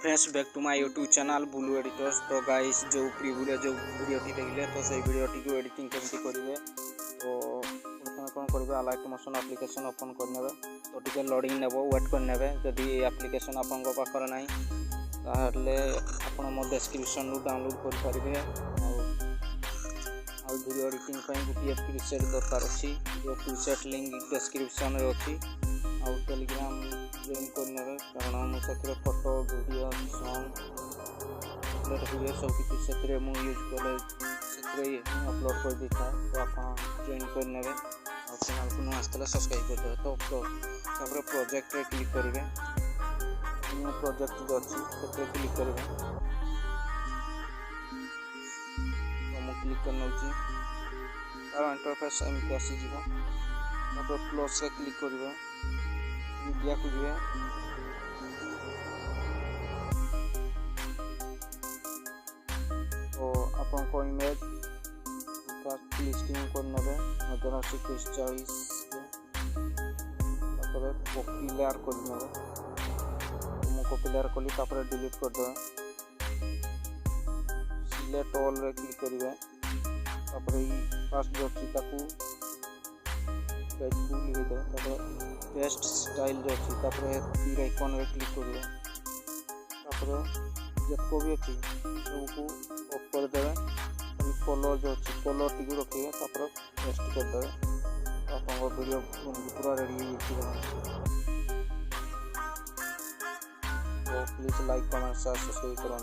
Friends back to my YouTube channel blue editors. तो guys जो preview जो वीडियोटी देखले तो से वीडियोटी को एडिटिंग केमती करेंगे तो कौन करेंगे लाइट मोशन एप्लिकेशन ओपन करने तो टिके लोडिंग नेब वेट करने जदि एप्लिकेशन आपन पाखर ना ताहले आपन मो डिस्क्रिप्शन रु डाउनलोड कर पारिबे। आ वीडियो एडिटिंग गोटे प्रीसेट दरकार अच्छी जो प्रीसेट लिंक डिस्क्रिप्शन रे अच्छी आ टेलीग्राम जॉइन करने कारण मुझे फोटो वीडियो सॉन्ग वीडियो सब किसी से यूज करे अपलोड कर दी था तो आप जॉइन करने चैनल को नुआ आसला सब्सक्राइब कर देवे। तो प्रोजेक्ट क्लिक करेंगे न्यू प्रोजेक्ट जो अच्छी से क्लिक करेंगे तो मुझे क्लिक करना तार इंटरफेस एमती आसीज प्लस रे क्लिक करेंगे मीडिया को जी तो आपन को इमेज लिस्टिंग करने 1940 कॉपी लेयर करने कॉपी लेयर कली डिलीट कर दे सिलेक्ट ऑल रे क्लिक करेंगे फास्ट जो अच्छी पेज को लिखे पेस्ट स्टाइल जो अच्छी तीर आइकन रे क्लिक करेंगे जितको भी अच्छी सबको ऑफ कर देवे कलर जो अच्छी कलर टी रखिए पेस्ट कर देवे आप वीडियो पूरा रेडी तो please like comment share subscribe करूँ।